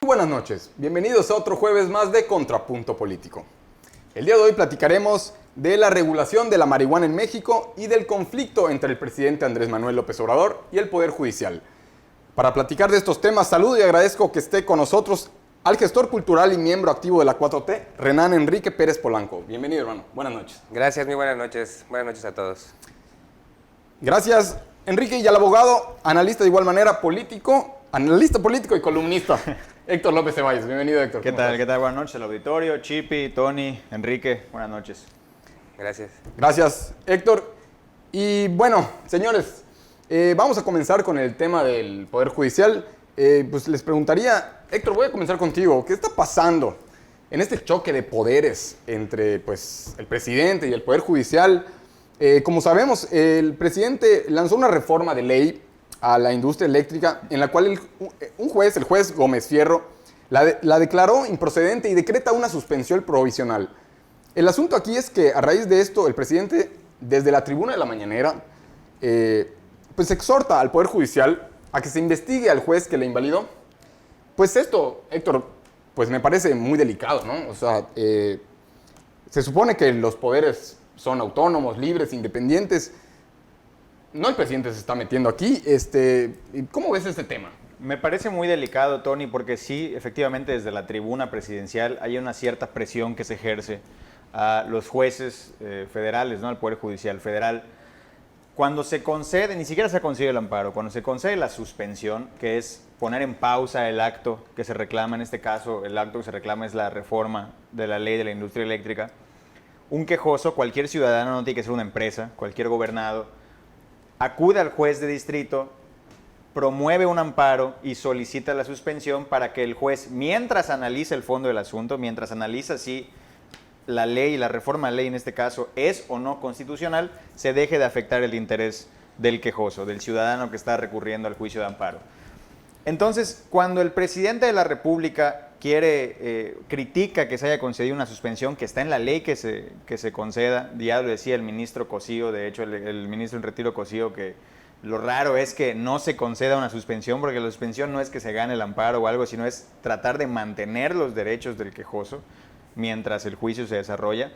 Buenas noches, bienvenidos a otro jueves más de Contrapunto Político. El día de hoy platicaremos de la regulación de la marihuana en México y del conflicto entre el presidente Andrés Manuel López Obrador y el Poder Judicial. Para platicar de estos temas, saludo y agradezco que esté con nosotros al gestor cultural y miembro activo de la 4T, Renan Enrique Pérez Polanco. Bienvenido, hermano. Buenas noches. Gracias, muy buenas noches. Buenas noches a todos. Gracias, Enrique, y al abogado, analista de igual manera, analista político y columnista, Héctor López Ceballos. Bienvenido, Héctor. ¿Qué tal? ¿Qué tal? Buenas noches al auditorio, Chipi, Tony, Enrique. Buenas noches. Gracias. Gracias, Héctor. Y bueno, señores, vamos a comenzar con el tema del Poder Judicial. Pues les preguntaría, Héctor, voy a comenzar contigo. ¿Qué está pasando en este choque de poderes entre pues, el presidente y el Poder Judicial? Como sabemos, el presidente lanzó una reforma de ley a la industria eléctrica en la cual el juez Gómez Fierro, la declaró improcedente y decreta una suspensión provisional. El asunto aquí es que a raíz de esto, el presidente, desde la tribuna de la mañanera, pues exhorta al Poder Judicial a que se investigue al juez que le invalidó. Pues esto, Héctor, pues me parece muy delicado, ¿no? O sea, se supone que los poderes son autónomos, libres, independientes. No, el presidente se está metiendo aquí. ¿Cómo ves este tema? Me parece muy delicado, Tony, porque sí, efectivamente, desde la tribuna presidencial hay una cierta presión que se ejerce a los jueces federales, ¿no? Al Poder Judicial federal. Cuando se concede, ni siquiera se concede el amparo, cuando se concede la suspensión, que es poner en pausa el acto que se reclama, en este caso, el acto que se reclama es la reforma de la ley de la industria eléctrica, un quejoso, cualquier ciudadano, no tiene que ser una empresa, cualquier gobernado, acude al juez de distrito, promueve un amparo y solicita la suspensión para que el juez, mientras analiza el fondo del asunto, mientras analiza si la ley, la reforma de ley en este caso, es o no constitucional, se deje de afectar el interés del quejoso, del ciudadano que está recurriendo al juicio de amparo. Entonces, cuando el presidente de la República critica que se haya concedido una suspensión, que está en la ley que se conceda, ya lo decía el ministro Cosío, de hecho el ministro en retiro Cosío, que lo raro es que no se conceda una suspensión, porque la suspensión no es que se gane el amparo o algo, sino es tratar de mantener los derechos del quejoso mientras el juicio se desarrolla.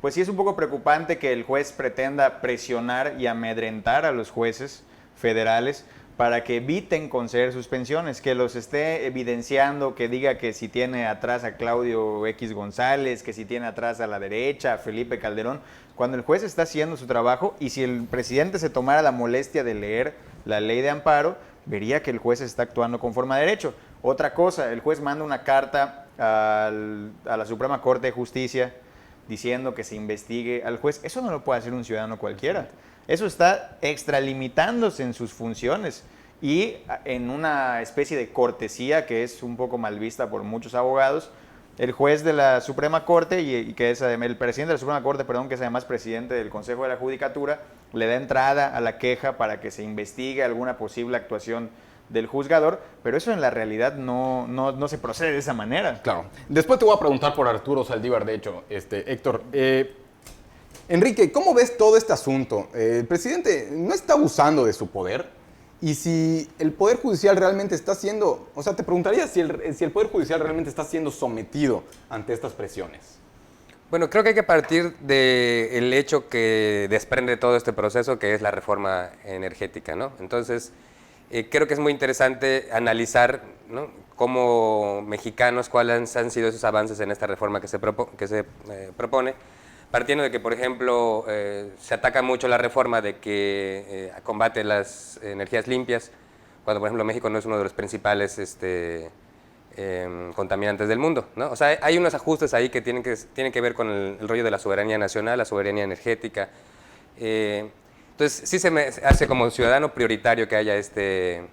Pues sí es un poco preocupante que el juez pretenda presionar y amedrentar a los jueces federales para que eviten conceder suspensiones, que los esté evidenciando, que diga que si tiene atrás a Claudio X González, que si tiene atrás a la derecha, a Felipe Calderón, cuando el juez está haciendo su trabajo, y si el presidente se tomara la molestia de leer la ley de amparo, vería que el juez está actuando conforme a derecho. Otra cosa, el juez manda una carta a la Suprema Corte de Justicia diciendo que se investigue al juez. Eso no lo puede hacer un ciudadano cualquiera. Eso está extralimitándose en sus funciones y en una especie de cortesía que es un poco mal vista por muchos abogados. El juez de la Suprema Corte, y que es el presidente de la Suprema Corte, perdón, que es además presidente del Consejo de la Judicatura, le da entrada a la queja para que se investigue alguna posible actuación del juzgador, pero eso en la realidad no se procede de esa manera. Claro. Después te voy a preguntar por Arturo Saldívar, de hecho, Héctor. Enrique, ¿cómo ves todo este asunto? El presidente no está abusando de su poder, y si el Poder Judicial realmente está siendo, o sea, te preguntaría si el Poder Judicial realmente está siendo sometido ante estas presiones. Bueno, creo que hay que partir del hecho que desprende todo este proceso, que es la reforma energética, ¿no? Entonces, creo que es muy interesante analizar, ¿no?, como mexicanos cuáles han sido esos avances en esta reforma que se propone, partiendo de que, por ejemplo, se ataca mucho la reforma de que combate las energías limpias, cuando, por ejemplo, México no es uno de los principales contaminantes del mundo, ¿no? O sea, hay unos ajustes ahí que tienen que ver con el rollo de la soberanía nacional, la soberanía energética. Entonces, sí se me hace como ciudadano prioritario que haya este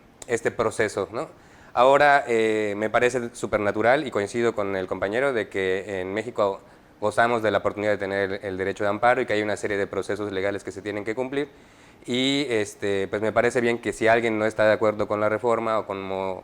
proceso, ¿no? Ahora, me parece supernatural y coincido con el compañero de que en México gozamos de la oportunidad de tener el derecho de amparo y que hay una serie de procesos legales que se tienen que cumplir. Y pues me parece bien que si alguien no está de acuerdo con la reforma o como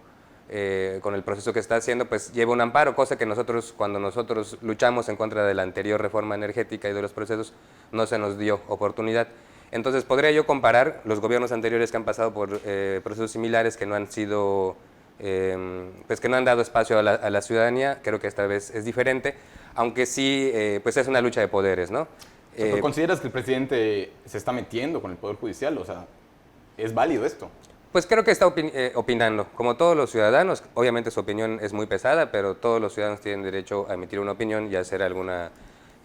con el proceso que está haciendo, pues lleva un amparo, cosa que nosotros, cuando nosotros luchamos en contra de la anterior reforma energética y de los procesos, no se nos dio oportunidad. Entonces, podría yo comparar los gobiernos anteriores que han pasado por procesos similares que no han sido, pues que no han dado espacio a la ciudadanía. Creo que esta vez es diferente, aunque sí, pues es una lucha de poderes, ¿no? ¿Pero consideras que el presidente se está metiendo con el Poder Judicial? O sea, ¿es válido esto? Pues creo que está opinando, como todos los ciudadanos. Obviamente su opinión es muy pesada, pero todos los ciudadanos tienen derecho a emitir una opinión y a hacer alguna,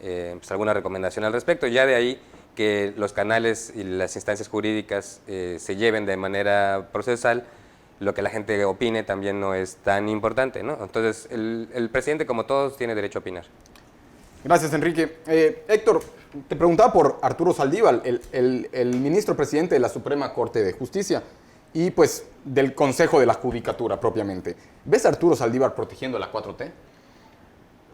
pues alguna recomendación al respecto. Ya de ahí que los canales y las instancias jurídicas se lleven de manera procesal, lo que la gente opine también no es tan importante, ¿no? Entonces, el presidente, como todos, tiene derecho a opinar. Gracias, Enrique. Héctor, te preguntaba por Arturo Saldívar, el ministro presidente de la Suprema Corte de Justicia y pues del Consejo de la Judicatura propiamente. ¿Ves a Arturo Saldívar protegiendo la 4T?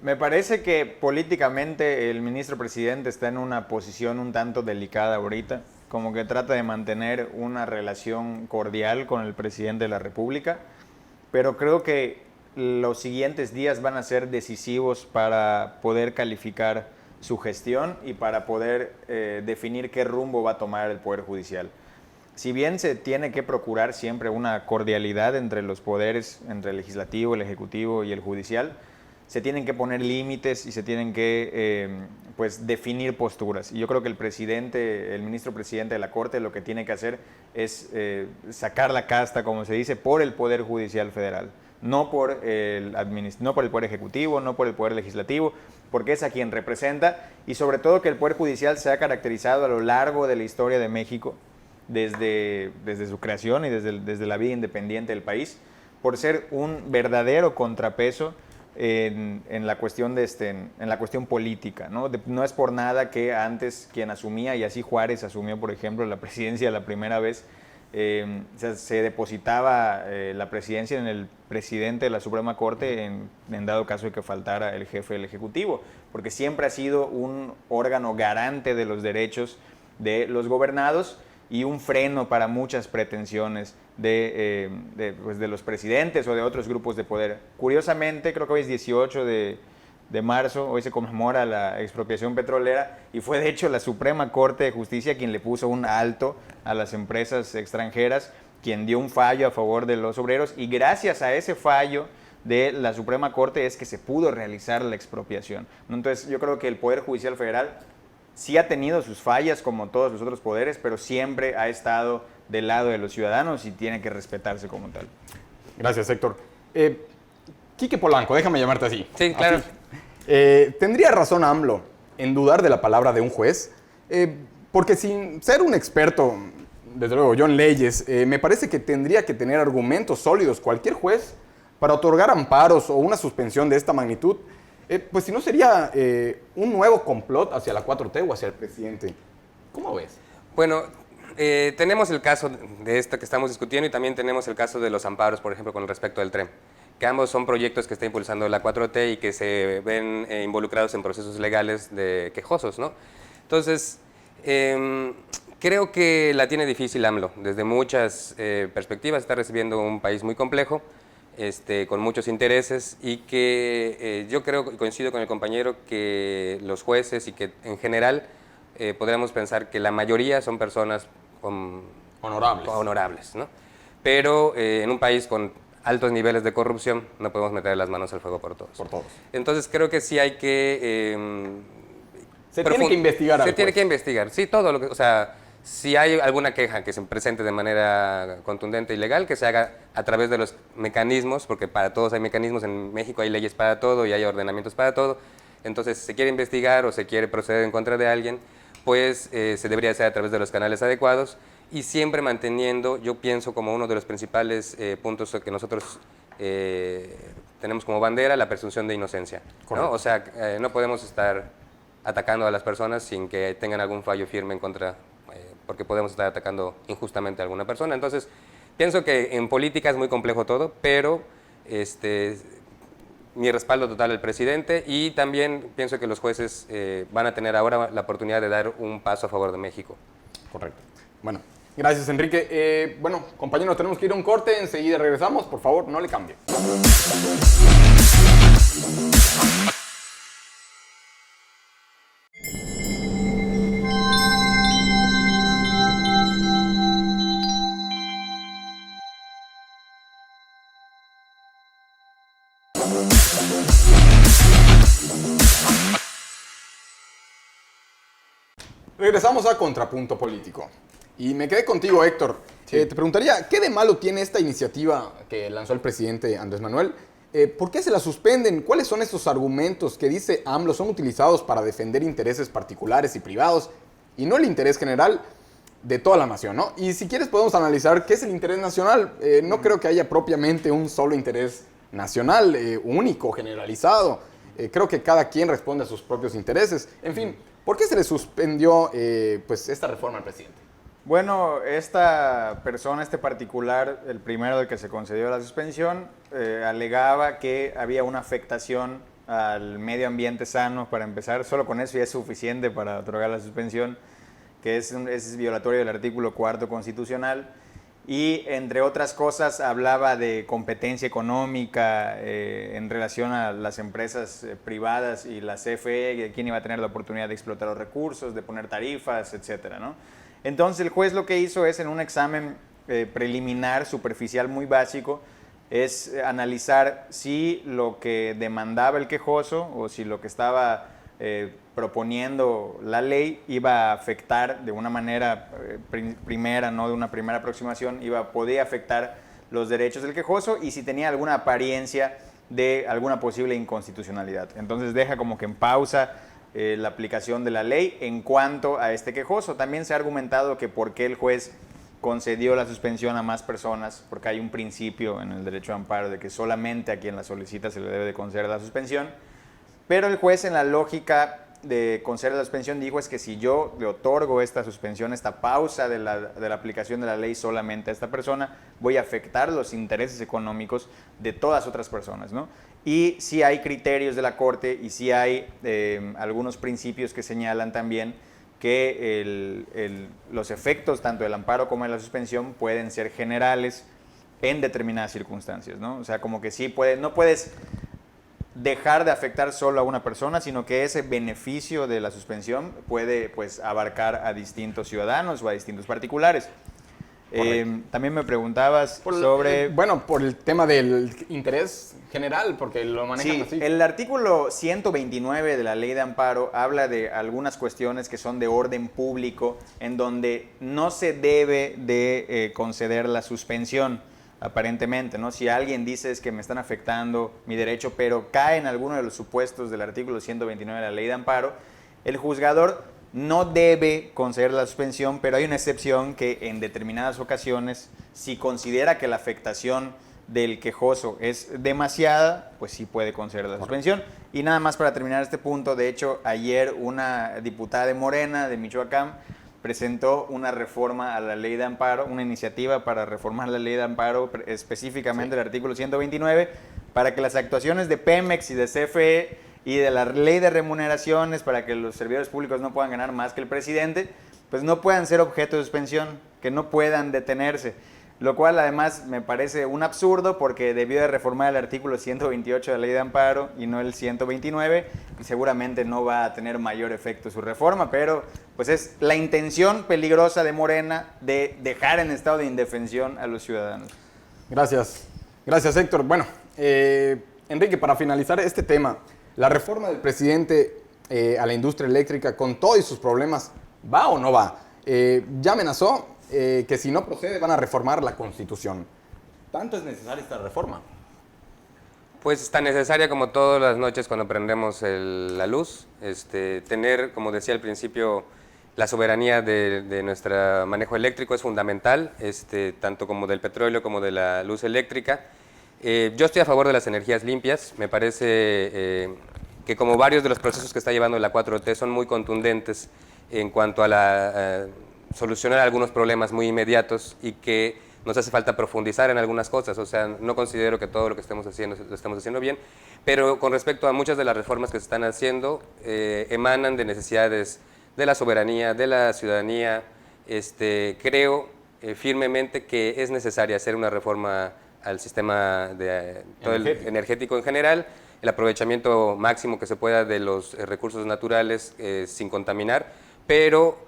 Me parece que políticamente el ministro presidente está en una posición un tanto delicada ahorita, como que trata de mantener una relación cordial con el presidente de la República, pero creo que los siguientes días van a ser decisivos para poder calificar su gestión y para poder definir qué rumbo va a tomar el Poder Judicial. Si bien se tiene que procurar siempre una cordialidad entre los poderes, entre el legislativo, el ejecutivo y el judicial, se tienen que poner límites y se tienen que pues definir posturas. Y yo creo que el presidente, el ministro presidente de la Corte, lo que tiene que hacer es sacar la casta, como se dice, por el Poder Judicial Federal. No por no por el Poder Ejecutivo, no por el Poder Legislativo, porque es a quien representa, y sobre todo que el Poder Judicial se ha caracterizado a lo largo de la historia de México, desde su creación y desde la vida independiente del país, por ser un verdadero contrapeso en la cuestión en la cuestión política, ¿no? No es por nada que antes quien asumía, y así Juárez asumió, por ejemplo, la presidencia la primera vez, se depositaba la presidencia en el presidente de la Suprema Corte en dado caso de que faltara el jefe del Ejecutivo, porque siempre ha sido un órgano garante de los derechos de los gobernados y un freno para muchas pretensiones de los presidentes o de otros grupos de poder. Curiosamente, creo que hoy es 18 de marzo, hoy se conmemora la expropiación petrolera y fue de hecho la Suprema Corte de Justicia quien le puso un alto a las empresas extranjeras, quien dio un fallo a favor de los obreros, y gracias a ese fallo de la Suprema Corte es que se pudo realizar la expropiación. Entonces yo creo que el Poder Judicial Federal sí ha tenido sus fallas como todos los otros poderes, pero siempre ha estado del lado de los ciudadanos y tiene que respetarse como tal. Gracias, Héctor. Quique Polanco, déjame llamarte así. Sí, claro. Así. ¿Tendría razón AMLO en dudar de la palabra de un juez? Porque sin ser un experto, desde luego yo en leyes, me parece que tendría que tener argumentos sólidos cualquier juez para otorgar amparos o una suspensión de esta magnitud. Pues si no sería un nuevo complot hacia la 4T o hacia el presidente. ¿Cómo ves? Bueno, tenemos el caso de esto que estamos discutiendo y también tenemos el caso de los amparos, por ejemplo, con respecto al tren, que ambos son proyectos que está impulsando la 4T y que se ven involucrados en procesos legales quejosos, ¿no? Entonces, creo que la tiene difícil AMLO. Desde muchas perspectivas está recibiendo un país muy complejo, con muchos intereses, y que yo creo y coincido con el compañero que los jueces y que en general podríamos pensar que la mayoría son personas honorables, ¿no? Pero en un país con altos niveles de corrupción no podemos meter las manos al fuego por todos. Por todos. Entonces creo que sí hay que... Se tiene que investigar. Se tiene que investigar, sí, todo lo que... O sea, si hay alguna queja que se presente de manera contundente y legal, que se haga a través de los mecanismos, porque para todos hay mecanismos, en México hay leyes para todo y hay ordenamientos para todo. Entonces, si se quiere investigar o se quiere proceder en contra de alguien, pues se debería hacer a través de los canales adecuados y siempre manteniendo, yo pienso, como uno de los principales puntos que nosotros tenemos como bandera, la presunción de inocencia, ¿no? O sea, no podemos estar atacando a las personas sin que tengan algún fallo firme en contra, porque podemos estar atacando injustamente a alguna persona. Entonces, pienso que en política es muy complejo todo, pero mi respaldo total al presidente, y también pienso que los jueces van a tener ahora la oportunidad de dar un paso a favor de México. Correcto. Bueno, Gracias, Enrique. Bueno, compañeros, tenemos que ir a un corte. Enseguida regresamos. Por favor, no le cambie. Regresamos a Contrapunto Político. Y me quedé contigo, Héctor. Te preguntaría, ¿qué de malo tiene esta iniciativa que lanzó el presidente Andrés Manuel? ¿Por qué se la suspenden? ¿Cuáles son estos argumentos que dice AMLO son utilizados para defender intereses particulares y privados y no el interés general de toda la nación, ¿no? Y si quieres podemos analizar qué es el interés nacional. No creo que haya propiamente un solo interés nacional, único, generalizado. Creo que cada quien responde a sus propios intereses. En fin, ¿por qué se le suspendió pues esta reforma al presidente? Bueno, esta persona, este particular, el primero del que se concedió la suspensión, alegaba que había una afectación al medio ambiente sano. Para empezar, solo con eso ya es suficiente para otorgar la suspensión, que es violatorio del artículo 4 constitucional. Y entre otras cosas hablaba de competencia económica en relación a las empresas privadas y la CFE, de quién iba a tener la oportunidad de explotar los recursos, de poner tarifas, etcétera, ¿no? Entonces el juez lo que hizo es, en un examen preliminar, superficial, muy básico, es analizar si lo que demandaba el quejoso o si lo que estaba proponiendo la ley iba a afectar de una manera primera, no de una primera aproximación, podía afectar los derechos del quejoso y si tenía alguna apariencia de alguna posible inconstitucionalidad. Entonces deja como que en pausa la aplicación de la ley en cuanto a este quejoso. También se ha argumentado que por qué el juez concedió la suspensión a más personas, porque hay un principio en el derecho de amparo de que solamente a quien la solicita se le debe de conceder la suspensión, pero el juez, en la lógica de conceder la suspensión, dijo es que si yo le otorgo esta suspensión, esta pausa de la aplicación de la ley solamente a esta persona, voy a afectar los intereses económicos de todas otras personas, ¿no? Y sí hay criterios de la Corte y sí hay algunos principios que señalan también que los efectos tanto del amparo como de la suspensión pueden ser generales en determinadas circunstancias, ¿no? O sea, como que sí no puedes dejar de afectar solo a una persona, sino que ese beneficio de la suspensión puede, pues, abarcar a distintos ciudadanos o a distintos particulares. También me preguntabas sobre... bueno, por el tema del interés general, porque lo manejan así. El artículo 129 de la Ley de Amparo habla de algunas cuestiones que son de orden público, en donde no se debe de conceder la suspensión, aparentemente, ¿no? Si alguien dice es que me están afectando mi derecho, pero cae en alguno de los supuestos del artículo 129 de la Ley de Amparo, el juzgador no debe conceder la suspensión, pero hay una excepción que en determinadas ocasiones, si considera que la afectación del quejoso es demasiada, pues sí puede conceder la suspensión. Y nada más para terminar este punto, de hecho, ayer una diputada de Morena, de Michoacán, presentó una reforma a la Ley de Amparo, una iniciativa para reformar la Ley de Amparo, específicamente el artículo 129, para que las actuaciones de Pemex y de CFE y de la Ley de Remuneraciones, para que los servidores públicos no puedan ganar más que el presidente, pues no puedan ser objeto de suspensión, que no puedan detenerse. Lo cual además me parece un absurdo porque debió de reformar el artículo 128 de la Ley de Amparo y no el 129, y seguramente no va a tener mayor efecto su reforma, pero pues es la intención peligrosa de Morena de dejar en estado de indefensión a los ciudadanos. Gracias. Gracias, Héctor. Bueno, Enrique, para finalizar este tema, la reforma del presidente a la industria eléctrica, con todos sus problemas, ¿va o no va? Ya amenazó que si no procede van a reformar la Constitución. ¿Tanto es necesaria esta reforma? Pues es tan necesaria como todas las noches cuando prendemos la luz, tener, como decía al principio, la soberanía de nuestro manejo eléctrico es fundamental, tanto como del petróleo como de la luz eléctrica. Yo estoy a favor de las energías limpias, me parece que como varios de los procesos que está llevando la 4T son muy contundentes en cuanto a solucionar algunos problemas muy inmediatos y que nos hace falta profundizar en algunas cosas. O sea, no considero que todo lo que estemos haciendo lo estemos haciendo bien, pero con respecto a muchas de las reformas que se están haciendo, emanan de necesidades de la soberanía, de la ciudadanía. Creo firmemente que es necesaria hacer una reforma al sistema energético en general, el aprovechamiento máximo que se pueda de los recursos naturales sin contaminar, pero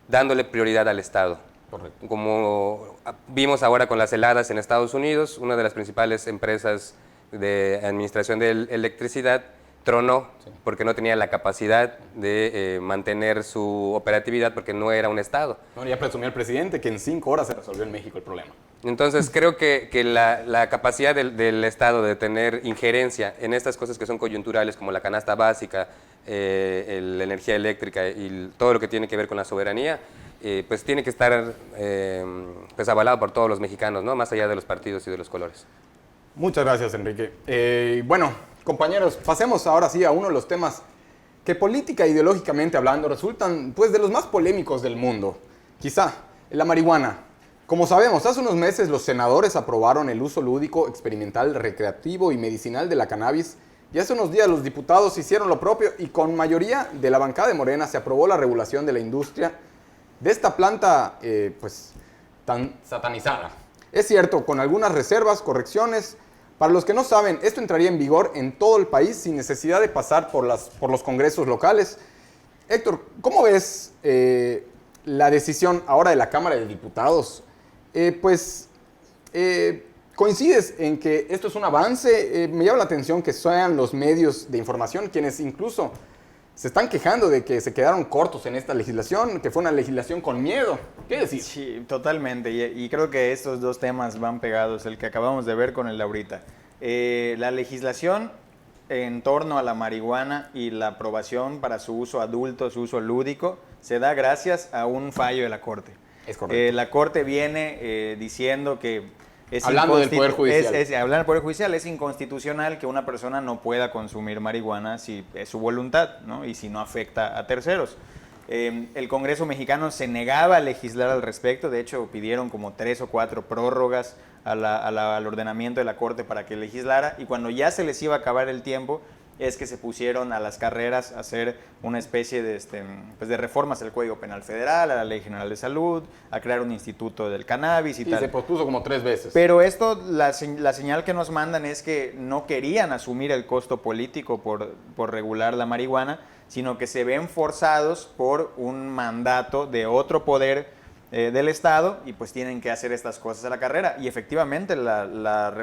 dándole prioridad al Estado. Correcto. Como vimos ahora con las heladas en Estados Unidos, una de las principales empresas de administración de electricidad tronó porque no tenía la capacidad de mantener su operatividad porque no era un Estado. No, ya presumió el presidente que en 5 horas se resolvió en México el problema. Entonces creo que la capacidad del Estado de tener injerencia en estas cosas que son coyunturales como la canasta básica, la energía eléctrica y todo lo que tiene que ver con la soberanía, pues tiene que estar pues avalado por todos los mexicanos, ¿no? Más allá de los partidos y de los colores. Muchas gracias, Enrique. Bueno, compañeros, pasemos ahora sí a uno de los temas que política e ideológicamente hablando resultan pues de los más polémicos del mundo. Quizá, la marihuana. Como sabemos, hace unos meses los senadores aprobaron el uso lúdico, experimental, recreativo y medicinal de la cannabis, y hace unos días los diputados hicieron lo propio y con mayoría de la bancada de Morena se aprobó la regulación de la industria de esta planta pues tan satanizada. Es cierto, con algunas reservas, correcciones. Para los que no saben, esto entraría en vigor en todo el país sin necesidad de pasar por los congresos locales. Héctor, ¿cómo ves la decisión ahora de la Cámara de Diputados? ¿Coincides en que esto es un avance? Me llama la atención que sean los medios de información quienes incluso se están quejando de que se quedaron cortos en esta legislación, que fue una legislación con miedo. ¿Qué decir? Sí, totalmente. Y creo que estos dos temas van pegados, el que acabamos de ver con el de ahorita. La legislación en torno a la marihuana y la aprobación para su uso adulto, su uso lúdico, se da gracias a un fallo de la Corte. Es correcto. La Corte viene diciendo que hablando del Poder Judicial. Hablando del Poder Judicial, es inconstitucional que una persona no pueda consumir marihuana si es su voluntad, ¿no? Y si no afecta a terceros. El Congreso mexicano se negaba a legislar al respecto, de hecho pidieron como 3 o 4 prórrogas al ordenamiento de la Corte para que legislara, y cuando ya se les iba a acabar el tiempo es que se pusieron a las carreras a hacer una especie de reformas al Código Penal Federal, a la Ley General de Salud, a crear un instituto del cannabis y tal. Se pospuso como 3 veces. Pero esto, la señal que nos mandan es que no querían asumir el costo político por regular la marihuana, sino que se ven forzados por un mandato de otro poder del Estado y pues tienen que hacer estas cosas a la carrera. Y efectivamente las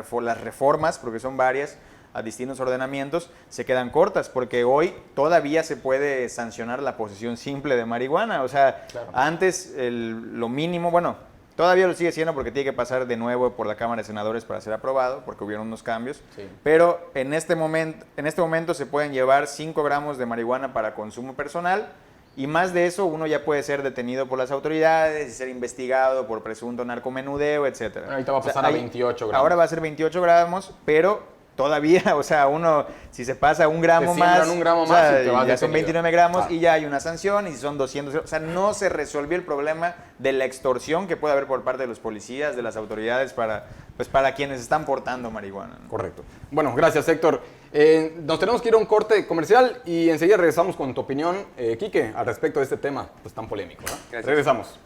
reformas, porque son varias, a distintos ordenamientos, se quedan cortas, porque hoy todavía se puede sancionar la posesión simple de marihuana. O sea, claro, antes lo mínimo, bueno, todavía lo sigue siendo porque tiene que pasar de nuevo por la Cámara de Senadores para ser aprobado, porque hubieron unos cambios, sí, pero en este momento se pueden llevar 5 gramos de marihuana para consumo personal, y más de eso uno ya puede ser detenido por las autoridades y ser investigado por presunto narcomenudeo, etc. Ahorita va a pasar a 28 gramos. Ahora va a ser 28 gramos, pero todavía, o sea, uno, si se pasa un gramo más, un gramo más, y te vas ya son 29 gramos, y ya hay una sanción, y si son 200, o sea, no se resolvió el problema de la extorsión que puede haber por parte de los policías, de las autoridades, para quienes están portando marihuana, ¿no? Correcto. Bueno, gracias, Héctor. Nos tenemos que ir a un corte comercial y enseguida regresamos con tu opinión, Quique, al respecto de este tema pues tan polémico, ¿no? Gracias. Regresamos.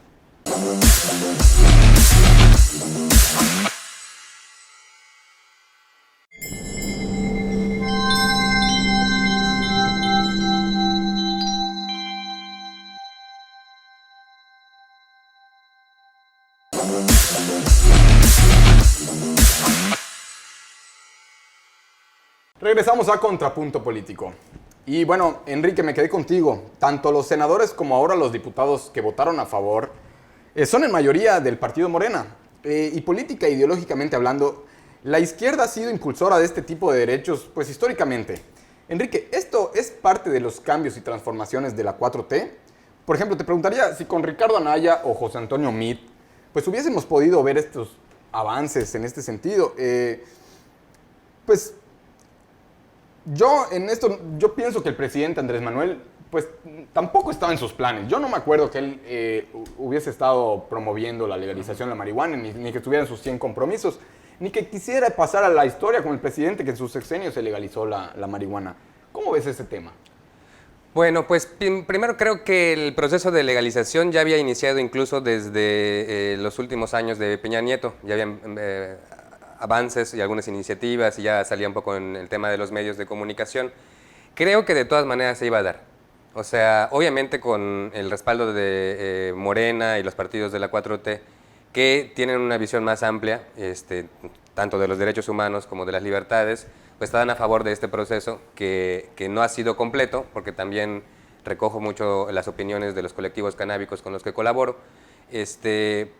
Regresamos a Contrapunto Político. Y bueno, Enrique, me quedé contigo. Tanto los senadores como ahora los diputados que votaron a favor son en mayoría del partido Morena. Y política e ideológicamente hablando, la izquierda ha sido impulsora de este tipo de derechos, pues históricamente. Enrique, ¿esto es parte de los cambios y transformaciones de la 4T? Por ejemplo, te preguntaría si con Ricardo Anaya o José Antonio Meade, pues hubiésemos podido ver estos avances en este sentido. Pues yo pienso que el presidente Andrés Manuel pues tampoco estaba en sus planes. Yo no me acuerdo que él hubiese estado promoviendo la legalización de la marihuana, ni que estuviera en sus 100 compromisos, ni que quisiera pasar a la historia como el presidente que en su sexenio se legalizó la marihuana. ¿Cómo ves ese tema? Bueno, pues primero creo que el proceso de legalización ya había iniciado incluso desde los últimos años de Peña Nieto. Ya habían avances y algunas iniciativas y ya salía un poco en el tema de los medios de comunicación. Creo que de todas maneras se iba a dar. O sea, obviamente con el respaldo de Morena y los partidos de la 4T, que tienen una visión más amplia, tanto de los derechos humanos como de las libertades, pues están a favor de este proceso que no ha sido completo, porque también recojo mucho las opiniones de los colectivos canábicos con los que colaboro,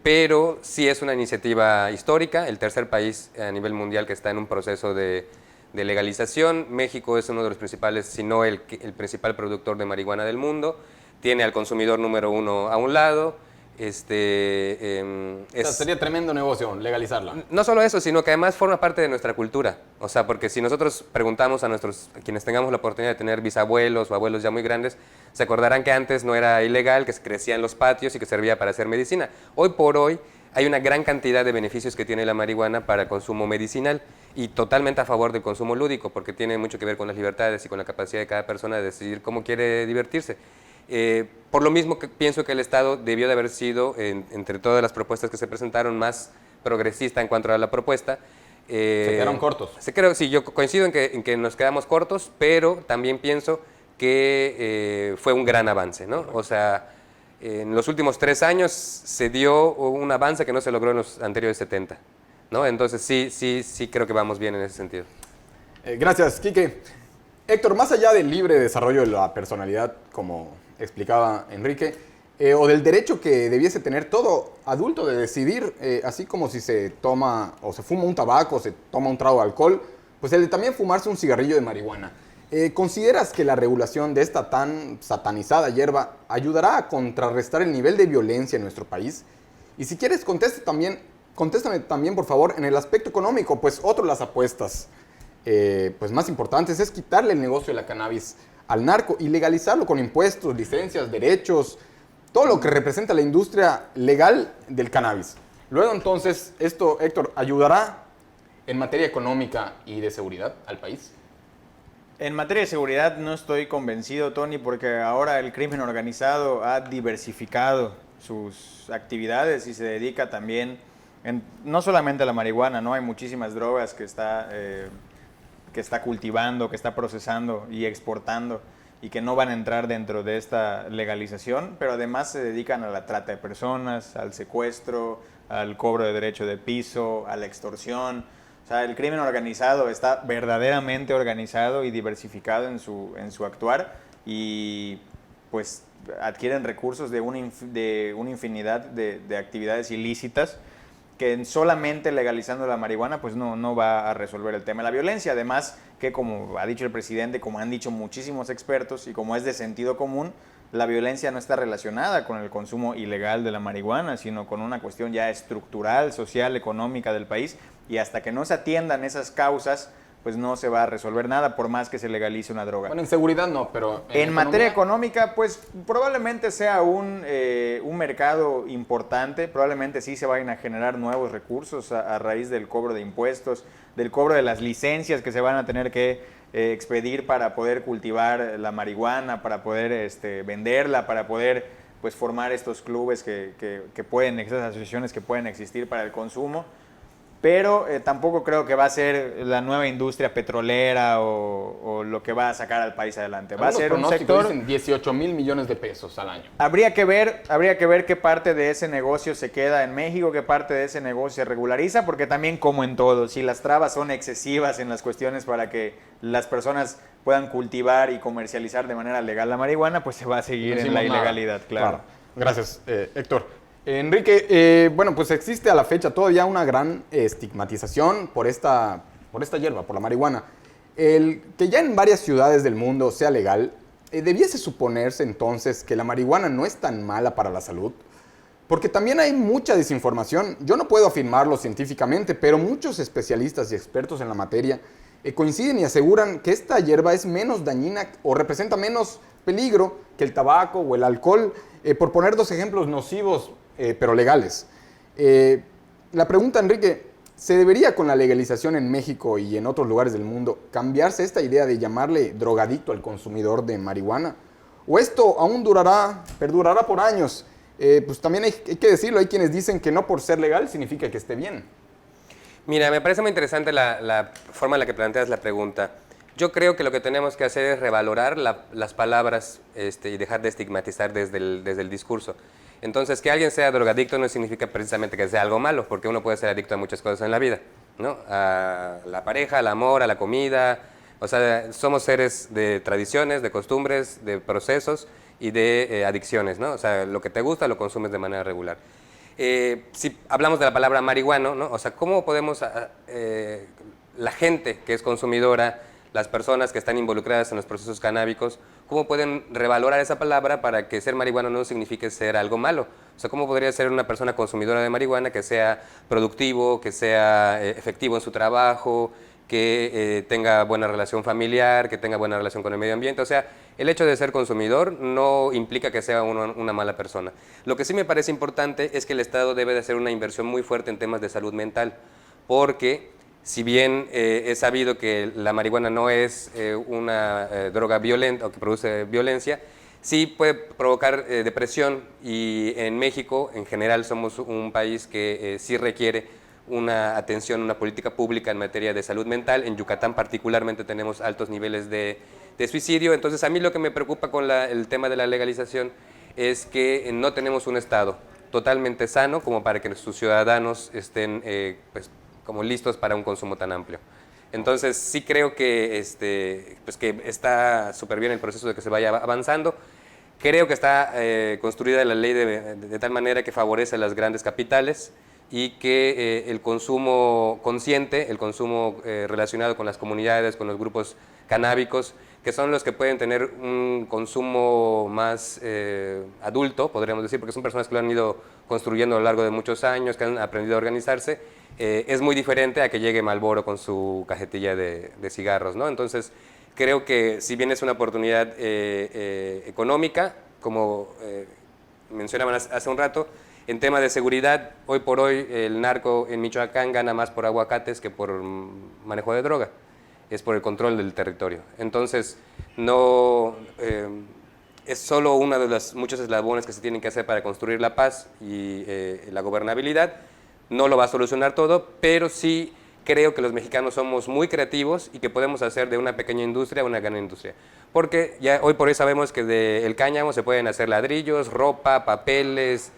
pero sí es una iniciativa histórica, el tercer país a nivel mundial que está en un proceso de legalización. México es uno de los principales, si no el principal productor de marihuana del mundo, tiene al consumidor número uno a un lado. O sea, sería tremendo negocio legalizarla. No solo eso, sino que además forma parte de nuestra cultura. O sea, porque si nosotros preguntamos a quienes tengamos la oportunidad de tener bisabuelos o abuelos ya muy grandes, se acordarán que antes no era ilegal, que se crecía en los patios y que servía para hacer medicina. Hoy por hoy hay una gran cantidad de beneficios que tiene la marihuana para el consumo medicinal y totalmente a favor del consumo lúdico, porque tiene mucho que ver con las libertades y con la capacidad de cada persona de decidir cómo quiere divertirse. Por lo mismo que pienso que el Estado debió de haber sido, entre todas las propuestas que se presentaron, más progresista en cuanto a la propuesta. Se quedaron cortos. Sí, yo coincido en que nos quedamos cortos, pero también pienso que fue un gran avance, ¿no? O sea, en los últimos 3 años se dio un avance que no se logró en los anteriores 70, ¿no? Entonces sí creo que vamos bien en ese sentido. Gracias, Quique. Héctor, más allá del libre desarrollo de la personalidad, como explicaba Enrique, o del derecho que debiese tener todo adulto de decidir, así como si se toma o se fuma un tabaco o se toma un trago de alcohol, pues el de también fumarse un cigarrillo de marihuana. ¿Consideras que la regulación de esta tan satanizada hierba ayudará a contrarrestar el nivel de violencia en nuestro país? Y si quieres, contéstame también, por favor, en el aspecto económico, pues otro de las apuestas pues más importantes es quitarle el negocio de la cannabis al narco y legalizarlo con impuestos, licencias, derechos, todo lo que representa la industria legal del cannabis. Luego entonces, esto, Héctor, ¿ayudará en materia económica y de seguridad al país? En materia de seguridad no estoy convencido, Tony, porque ahora el crimen organizado ha diversificado sus actividades y se dedica también, no solamente a la marihuana, ¿no? Hay muchísimas drogas que está cultivando, que está procesando y exportando y que no van a entrar dentro de esta legalización, pero además se dedican a la trata de personas, al secuestro, al cobro de derecho de piso, a la extorsión. O sea, el crimen organizado está verdaderamente organizado y diversificado en su actuar y pues adquieren recursos de una infinidad de actividades ilícitas que solamente legalizando la marihuana pues no va a resolver el tema de la violencia. Además que, como ha dicho el presidente, como han dicho muchísimos expertos y como es de sentido común, la violencia no está relacionada con el consumo ilegal de la marihuana, sino con una cuestión ya estructural, social, económica del país, y hasta que no se atiendan esas causas, pues no se va a resolver nada por más que se legalice una droga. Bueno, en seguridad no, pero en materia económica, pues probablemente sea un mercado importante, probablemente sí se vayan a generar nuevos recursos a raíz del cobro de impuestos, del cobro de las licencias que se van a tener que expedir para poder cultivar la marihuana, para poder venderla, para poder pues formar estos clubes que pueden, estas asociaciones que pueden existir para el consumo. Pero tampoco creo que va a ser la nueva industria petrolera o lo que va a sacar al país adelante. Va a ser un sector... Dicen 18,000 millones de pesos al año. Habría que ver qué parte de ese negocio se queda en México, qué parte de ese negocio se regulariza, porque también, como en todo, si las trabas son excesivas en las cuestiones para que las personas puedan cultivar y comercializar de manera legal la marihuana, pues se va a seguir en la ilegalidad, claro. Gracias, Héctor. Enrique, bueno, pues existe a la fecha todavía una gran estigmatización por esta hierba, por la marihuana. El que ya en varias ciudades del mundo sea legal, debiese suponerse entonces que la marihuana no es tan mala para la salud, porque también hay mucha desinformación. Yo no puedo afirmarlo científicamente, pero muchos especialistas y expertos en la materia coinciden y aseguran que esta hierba es menos dañina o representa menos peligro que el tabaco o el alcohol, por poner 2 ejemplos nocivos pero legales. La pregunta, Enrique, ¿se debería con la legalización en México y en otros lugares del mundo cambiarse esta idea de llamarle drogadicto al consumidor de marihuana? ¿O esto aún perdurará por años? Pues también hay que decirlo, hay quienes dicen que no por ser legal significa que esté bien. Mira, me parece muy interesante la forma en la que planteas la pregunta. Yo creo que lo que tenemos que hacer es revalorar las palabras y dejar de estigmatizar desde el discurso. Entonces, que alguien sea drogadicto no significa precisamente que sea algo malo, porque uno puede ser adicto a muchas cosas en la vida, ¿no? A la pareja, al amor, a la comida. O sea, somos seres de tradiciones, de costumbres, de procesos y de adicciones, ¿no? O sea, lo que te gusta lo consumes de manera regular. Si hablamos de la palabra marihuano, ¿no? O sea, ¿cómo podemos, la gente que es consumidora, las personas que están involucradas en los procesos canábicos, cómo pueden revalorar esa palabra para que ser marihuano no signifique ser algo malo? O sea, ¿cómo podría ser una persona consumidora de marihuana que sea productivo, que sea efectivo en su trabajo, que tenga buena relación familiar, que tenga buena relación con el medio ambiente? O sea, el hecho de ser consumidor no implica que sea una mala persona. Lo que sí me parece importante es que el Estado debe de hacer una inversión muy fuerte en temas de salud mental, porque si bien es sabido que la marihuana no es una droga violenta o que produce violencia, sí puede provocar depresión, y en México en general somos un país que sí requiere una atención, una política pública en materia de salud mental. En Yucatán particularmente tenemos altos niveles de suicidio. Entonces a mí lo que me preocupa con el tema de la legalización es que no tenemos un Estado totalmente sano como para que sus ciudadanos estén pues, como listos para un consumo tan amplio. Entonces sí creo que, pues que está súper bien el proceso de que se vaya avanzando. Creo que está construida la ley de tal manera que favorece a las grandes capitales, y que el consumo consciente, el consumo relacionado con las comunidades, con los grupos canábicos, que son los que pueden tener un consumo más adulto, podríamos decir, porque son personas que lo han ido construyendo a lo largo de muchos años, que han aprendido a organizarse, es muy diferente a que llegue Marlboro con su cajetilla de cigarros, ¿no? Entonces, creo que si bien es una oportunidad económica, como mencionaban hace un rato, en tema de seguridad, hoy por hoy el narco en Michoacán gana más por aguacates que por manejo de droga. Es por el control del territorio. Entonces, no es solo una de las muchos eslabones que se tienen que hacer para construir la paz y la gobernabilidad. No lo va a solucionar todo, pero sí creo que los mexicanos somos muy creativos y que podemos hacer de una pequeña industria una gran industria. Porque ya hoy por hoy sabemos que del cáñamo se pueden hacer ladrillos, ropa, papeles,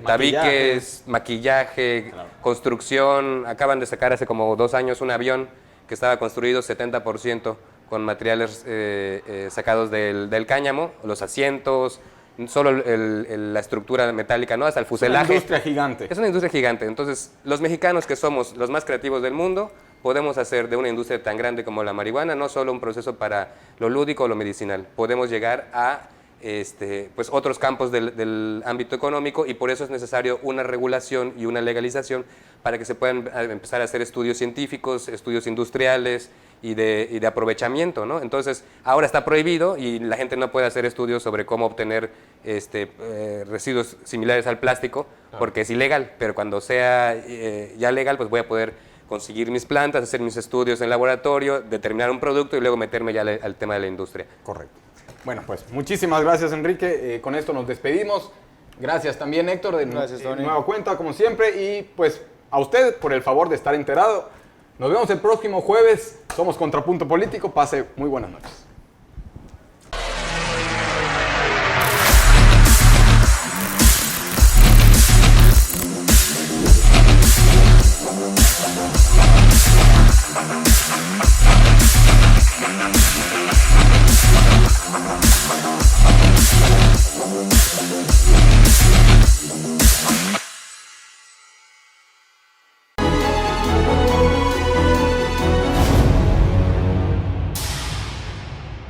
tabiques, maquillaje, claro, construcción. Acaban de sacar hace como 2 años un avión que estaba construido 70% con materiales sacados del cáñamo, los asientos, solo la estructura metálica, ¿no? Hasta el fuselaje. Es una industria gigante. Es una industria gigante. Entonces, los mexicanos, que somos los más creativos del mundo, podemos hacer de una industria tan grande como la marihuana no solo un proceso para lo lúdico o lo medicinal, podemos llegar a pues otros campos del ámbito económico, y por eso es necesario una regulación y una legalización para que se puedan empezar a hacer estudios científicos, estudios industriales y de aprovechamiento, ¿no? Entonces, ahora está prohibido y la gente no puede hacer estudios sobre cómo obtener residuos similares al plástico, porque es ilegal, pero cuando sea ya legal, pues voy a poder conseguir mis plantas, hacer mis estudios en laboratorio, determinar un producto y luego meterme ya al tema de la industria. Correcto. Bueno, pues muchísimas gracias, Enrique. Con esto nos despedimos. Gracias también, Héctor, de nueva cuenta, como siempre. Y pues a usted por el favor de estar enterado. Nos vemos el próximo jueves. Somos Contrapunto Político. Pase muy buenas noches. We'll be right back.